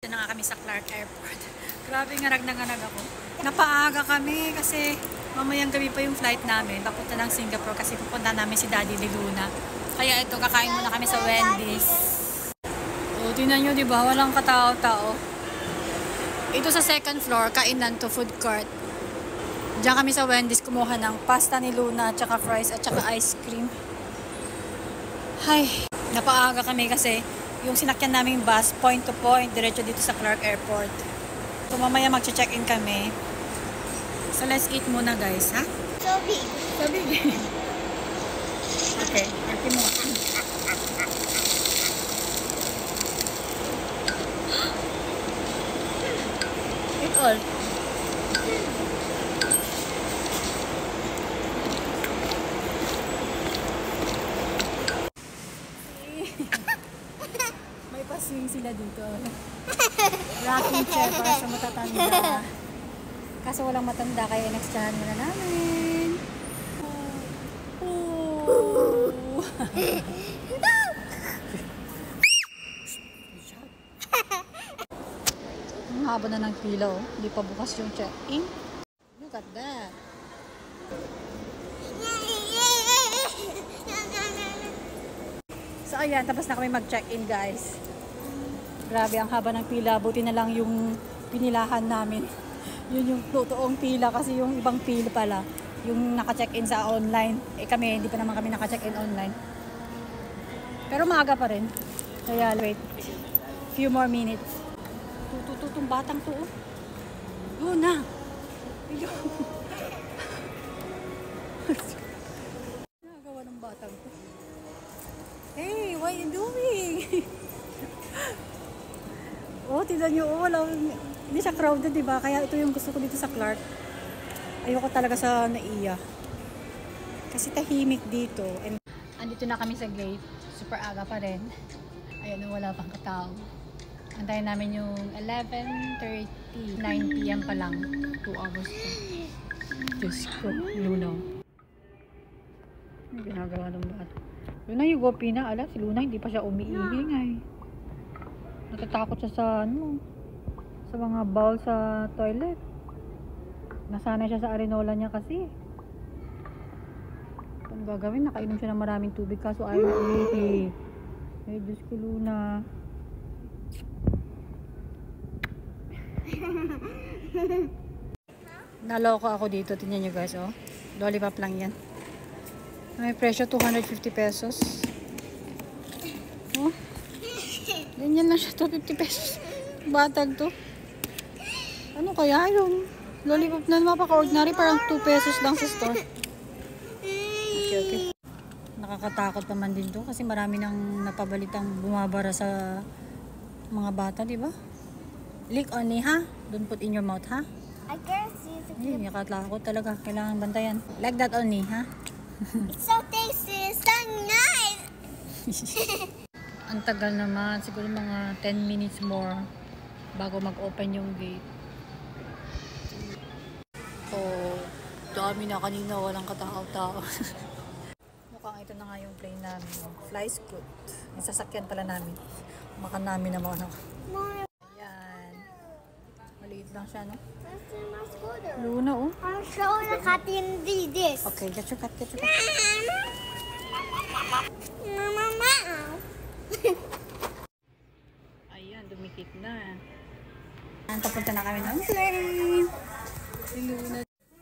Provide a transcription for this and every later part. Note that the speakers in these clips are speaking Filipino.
Ito na nga kami sa Clark Airport. Grabe, ngarag na ngarag ako. Napaaga kami kasi mamayang gabi pa yung flight namin. Papunta ng Singapore kasi pupunta namin si Daddy de Luna. Kaya ito, kakain muna kami sa Wendy's. O, tingnan nyo, diba? Walang katao-tao. Ito sa second floor, kainan to, food court. Diyan kami sa Wendy's kumuha ng pasta ni Luna, at saka fries, at saka ice cream. Ay, napaaga kami kasi yung sinakyan naming bus, point to point, diretso dito sa Clark Airport. So, mamaya mag-check-in kami. So, let's eat muna, guys, ha? So big. So big. Okay, ate mo. Eat all. May paswing sila dito. Rocking chair para sa matatanda. Kaso walang matanda, kaya next-chahan muna namin. Ang haba na ng pila, oh. Hindi pa bukas yung check-in. Look at that. So ayan, tapos na kami mag-check-in, guys. Grabe, ang haba ng pila. Buti na lang yung pinilahan namin. Yun yung totoong pila kasi yung ibang pila pala. Yung naka-check-in sa online. Eh kami, hindi pa naman kami naka-check-in online. Pero maaga pa rin. Kaya wait. Few more minutes. Tutututong batang to, oh. Yun na. Nagawa ng batang to. Hey, what are you doing? Oh, tignan nyo, oh, wala, hindi siya crowded, diba? Kaya ito yung gusto ko dito sa Clark. Ayoko talaga sa NAIA. Kasi tahimik dito. And andito na kami sa gate. Super aga pa rin. Ayan, wala pang katao. Antayin namin yung 11:30, 9 PM pa lang. 2 hours pa. Diyos ko, Luna. Ano ginagawa ng bata? Luna, yung gopi na. Ala, si Luna, hindi pa siya umiingay. Natatakot siya sa ano, sa mga bowl sa toilet. Nasanay siya sa arenola niya kasi. Ano gagawin? Nakainom siya ng maraming tubig kaso ayaw na umihi. Ay, Diyos ko, Luna. Naloko ako dito. Tingnan nyo, guys, oh. Lollipop lang yan. May presyo 250 pesos. Oh. Ganyan lang siya, 250 pesos. Batag to. Ano kaya yung lollipop na mapaka-ordinary, parang 2 pesos lang sa store. Okay. Nakakatakot naman din to kasi marami nang napabalitang bumabara sa mga bata, di ba? Lick only, ha? Don't put in your mouth, ha? I guess it's a Ay, nakatakot talaga. Kailangan bantayan. Like that only, ha? It's so tasty. It's so nice. Ang tagal naman. Siguro mga 10 minutes more bago mag-open yung gate. Oh, dami na kanina. Walang katao-tao. Mukhang ito na nga yung plane namin. Fly Scoot. Yung sasakyan pala namin. Makan namin naman ako. Ayan. Maliit lang siya, no? Luna, oh. I'm showing the cat in this. Okay, get your cut, get your cut. Mama. Ayan, dumikit na. Ayan, papunta na kami ng plane. Si Luna.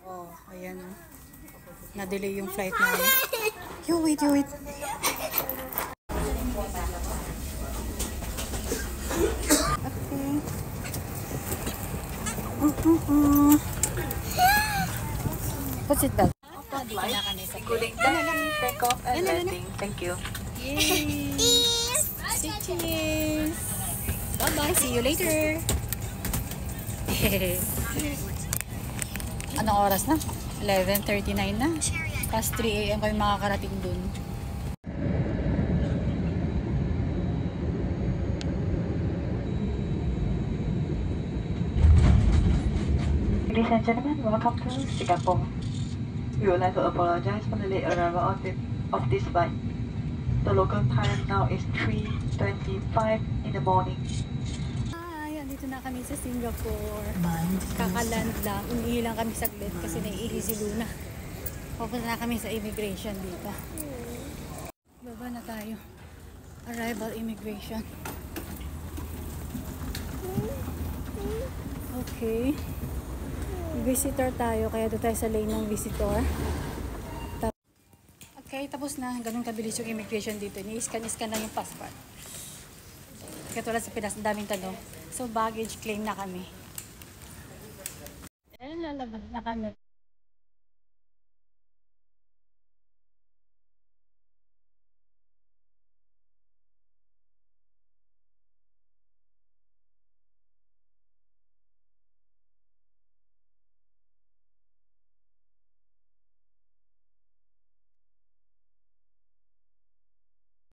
Oh, ayan, oh. Na-delay yung flight namin. You wait, you wait. Okay. Put it back. Including landing, takeoff, and landing. Thank you. Yay! Cheers! Bye-bye! See you later! Anong oras na? 11:39 na. Past 3 AM kami makakarating dun. Ladies and gentlemen, welcome to Singapore. We would like to apologize for the late arrival of this flight. The local time now is 3:25 in the morning. Hi! na kami sa Singapore. Kakaland lang. Umihi lang kami saglit kasi naiihi si Luna. Pupunta na kami sa immigration dito. Baba na tayo. Arrival immigration. Okay. Visitor tayo, kaya doon tayo sa lane ng visitor. Okay, tapos na. Ganun kabilis yung immigration dito. Ni-scan lang yung passport. Katulad sa Pinas, daming tanong. So, baggage claim na kami. Ayun, lalabas na kami.